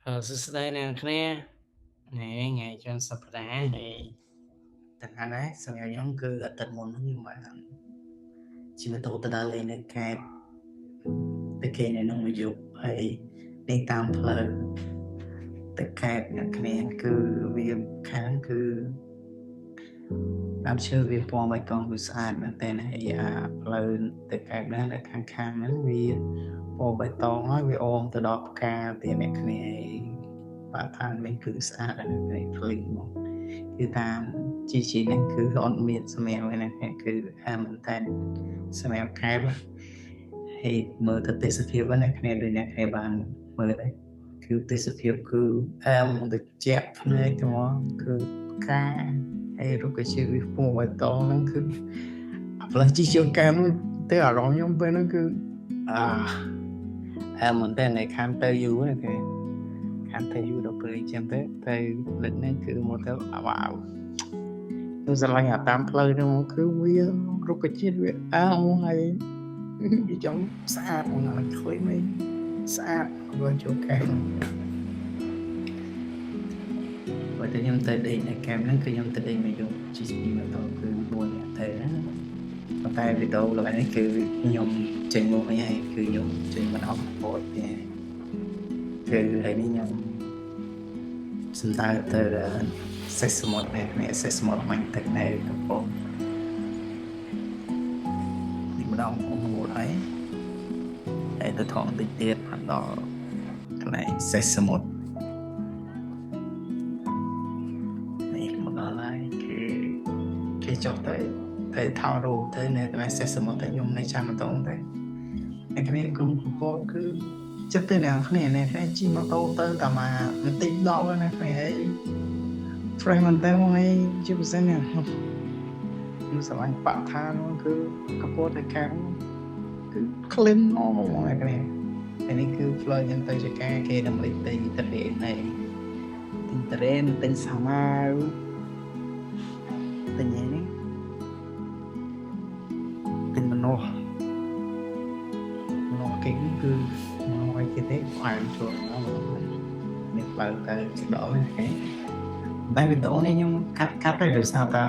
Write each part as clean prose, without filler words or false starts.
សួស្តីអ្នកនរគ្នាថ្ងៃចុងសប្តាហ៍ហើយទាំងហ្នឹងដែរសម្រាប់ខ្ញុំគឺអាទិត្យមុនហ្នឹងខ្ញុំបានជិះម៉ូតូទៅដើរលេងនៅខេត្តទៅគេនៅក្នុងមួយយប់ហើយលេងតាមផ្លូវទៅខេត្តអ្នកគ្នាគឺវាខាងគឺដើមឈើវាពណ៌បៃតងគឺស្អាតមែនទែនហើយផ្លូវទៅខេត្តហ្នឹងនៅខាងហ្នឹងវាពណ៌បៃតងហើយវាអមទៅដល់ផ្កាទៀតអ្នកគ្នាបាទឋានវិញគឺស្អាតហើយភ្លេងមកគឺតាមជីហ្នឹងគឺអត់មានសម្រាប់ឯណាគឺមែនតែសម្រាប់ខេត្តហើយមើលទៅទេសភាពអ្នកគ្នាដូចអ្នកគ្នាបានមើលដែរគឺទេសភាពគឺទៅជាក់ភ្នែកហ្មងគឺផ្កាហើយរុក្ខជាតិវាពណ៌បៃតងហ្នឹងគឺផ្លូវជីជួនកាលទៅអារម្មណ៍ខ្ញុំពេលហ្នឹងគឺមែនតែនៅខាងទៅយូរណាគេខាងទៅយូរដល់ពេលអញ្ចឹងទៅលិចហ្នឹងគឺមកទៅវ៉ាវទៅស្រឡាញ់តាមផ្លូវហ្នឹងគឺវារុក្ខជាតិវាហើយវាចង់ស្អាតហ្នឹងឃើញមិនស្អាតបើចូលកែមបើតែខ្ញុំទៅដេកនៅកែមហ្នឹងគឺខ្ញុំទៅដេកមួយយប់ជីស្គីម៉ូតូគឺ4នាក់ទៅណាប៉ុន្តែវីដេអូឡើយនេះគឺខ្ញុំចេញមកវិញហើយគឺខ្ញុំចេញមកអត់បត់ទេគឺហើយនេះខ្ញុំសំដៅទៅសេសមុទ្រនេះសេសមុទ្រមិនទឹកនៅកំពតនេះម្ដងមួយហើយទៅថងតិចទៀតដល់កន្លែងសេសមុទ្រនេះមកដល់ហើយគេចុះទៅថតរូបទៅនៅកន្លែងសេសមុទ្រតែខ្ញុំនៅចាំម៉ូតូទៅអ្នកគ្នាគុំកំពតគឺចិត្តទៅអ្នកគ្នាជិះម៉ូតូទៅតែមកបន្តិចដល់ណាគ្នាហើយ friend មិនទៅហើយជាពិសេសនេះខ្ញុំស្រឡាញ់បឋានគឺកំពតទៅខាងគឺ clean មកអ្នកគ្នាហើយនេះគឺ flow ខ្ញុំទៅជាការគេដើម្បីទៅត្រេននេះត្រេនទិញសាម៉ាវទិញនេះទិញមនុស្សគេគឺមកឲ្យគេទេខ្លាំងជួននេះបើទៅដល់គេតែវីដេអូនេះខ្ញុំកាត់ទៅដោយសារតែ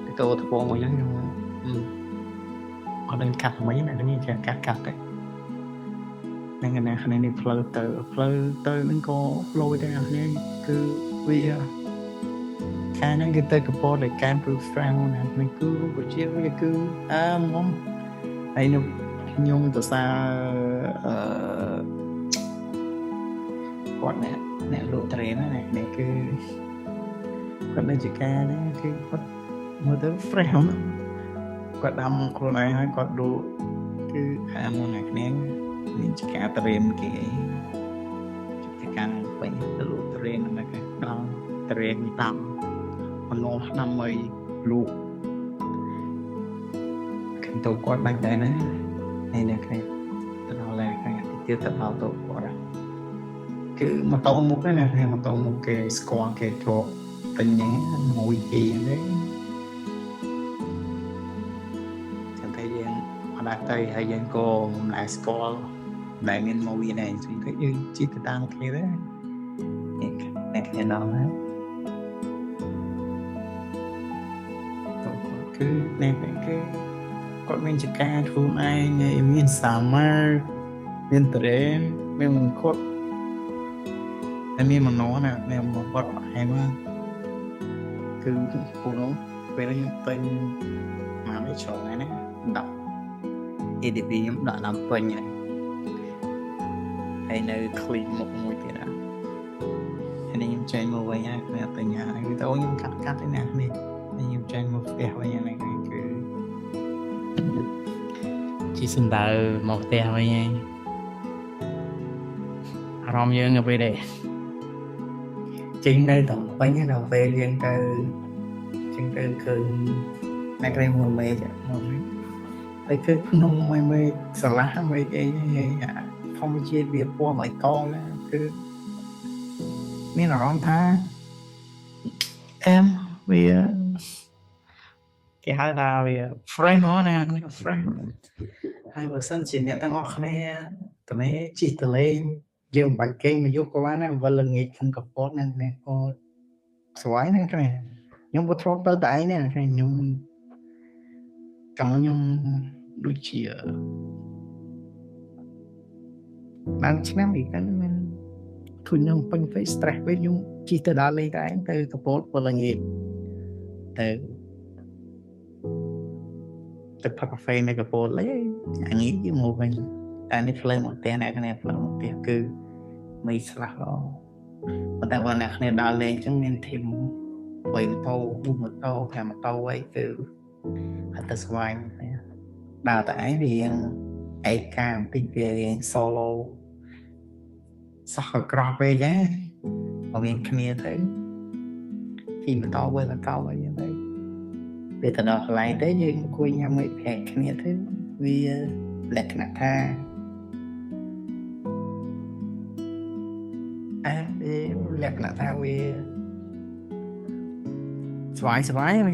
វីដេអូថ្មមួយហ្នឹងខ្ញុំអត់ដឹងកាត់មិនណានេះគេកាត់ទៅនឹងណាគ្នានេះផ្លូវទៅហ្នឹងក៏ផ្លូវទៅអានេះគឺវាខាងហ្នឹងគឺទៅកពតដែលកានព្រឺហ្វ្រាំងណានេះគឺរូបជាវាគឺមកហើយខ្ញុំទៅសារគាត់អ្នកលក់ត្រេនណានេះគឺគាត់នៅជាការណាគឺគាត់មើលទៅ fresh ហ្នឹងគាត់ដាំខ្លួនឯងហើយគាត់លក់គឺមកអ្នកគ្នាមានជាការត្រេនគេជាការពេញទៅលក់ត្រេនហ្នឹងគេដល់ត្រេនតាមមនុស្សដើម្បីលក់ទៅគាត់បាច់ដែរណានេះអ្នកគ្នាទៅដល់ឡែខាងទៀតទៅដល់ទៅគាត់គឺម៉ូតូមុខហ្នឹងណាម៉ូតូមុខគេស្គាល់គេធ្លាប់ពេញហ្នឹងមួយគេហ្នឹងចាំតែយើងអត់ទៅហើយយើងក៏មិនដែរស្គាល់មិនដែរមានមួយនេះគឺយើងជិះទៅតាមគ្នាដែរអ្នកគ្នាដល់ហើយគឺអ្នកគេគាត់មានចការខ្លួនឯងមានសាម៉ាមានត្រេនមានមង្គតហើយមានមនោណាមានមង្គតហើយមកគឺពូនោះពេលខ្ញុំពេញមកវាឆ្លងហ្នឹងណា10 ADP ខ្ញុំដាក់តាមពេញហើយនៅ clean មុខមួយទៀតហើយខ្ញុំចេញមកវិញហើយគ្មានបញ្ញាហើយវីដេអូខ្ញុំកាត់ឯណានេះខ្ញុំចេញមកផ្ទះវិញហ្នឹងគឺជីសំដៅមកផ្ទះវិញហើយអារម្មណ៍យើងទៅពេលដែរចេញនៅតំពេញដល់ពេលយើងទៅចេញទៅឃើញអ្នកក្រែមួយមេឃមកហើយគឺក្នុងមួយមេឃស្រឡះមេឃអីធម្មជាតិវាពណ៌បៃតងគឺមានអារម្មណ៍ថាវាគេហៅថាវា friend ហ្នឹងណា friend ហើយបើសិនជាអ្នកទាំងអស់គ្នា តនេះជីតលេងយើងបាច់គេមកយកក៏បានដែរវល់ល្ងាចខ្ញុំកពតហ្នឹងក៏ស្វាយហ្នឹងគ្នាខ្ញុំក៏ធ្លាប់ទៅតែឯងហ្នឹងខ្ញុំខ្ញុំដូចជាបានឆ្នាំនេះกันមិនធុញខ្ញុំពេញពេក stress ពេកខ្ញុំជីទៅដល់លេងតែឯងទៅកពតវល់ល្ងាចទៅផឹកកាហ្វេនៅកពតលេងអានេះយើងមកវិញតែនេះផ្លូវមកផ្ទះអ្នកគ្នាផ្លូវមកផ្ទះគឺមិនស្លាស់ល្អប៉ុន្តែបើអ្នកគ្នាដើរលេងអញ្ចឹងមានធីម3ម៉ូតូ4ម៉ូតូ5ម៉ូតូអីគឺអត់ទៅស្វែងដើរតែឯងវាឯកាបន្តិចវារៀង solo សោះក្រោះពេកហ៎បើមានគ្នាទៅពីម៉ូតូវិញម៉ូតូអីហ្នឹងពេលទៅដល់កន្លែងទៅយើងអង្គុយញ៉ាំអីប្រែកគ្នាទៅវាលក្ខណៈថាលក្ខណៈថាវាស្វាយ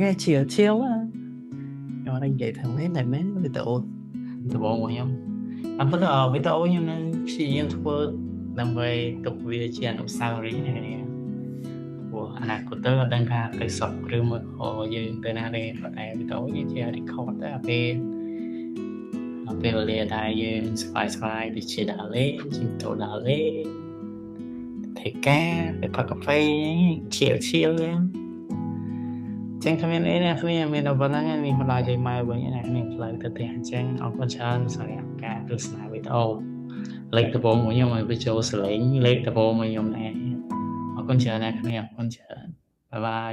គេឈៀលខ្ញុំនិយាយថាមែនវីដេអូដំបូងរបស់ខ្ញុំអត់ប៉ុន្តែវីដេអូខ្ញុំនឹងព្យាយាមធ្វើដើម្បីទុកវាជាអនុស្សាវរីយ៍នេះព្រោះអនាគតទៅអត់ដឹងថាទៅសក់ឬមកយើងទៅណាទេតែវីដេអូនេះជា record តែពេលវេលាដែលយើងស្វាយដូចជាដើរលេងជីទៅដើរលេងធ្វើការទៅផឹកកាហ្វេឈៀលចឹងគ្មានអីណាគ្មានមានអ្វីហ្នឹងមានម្ដាយជ័យម៉ែវិញណាមានផ្លូវទៅផ្ទះអញ្ចឹងអរគុណច្រើនសម្រាប់ការទស្សនាវីដេអូលេខដំបូងរបស់ខ្ញុំឲ្យវាចូលសលេងលេខដំបូងរបស់ខ្ញុំដែរអរគុណច្រើនណាស់គ្នាអរគុណច្រើនបាយបាយ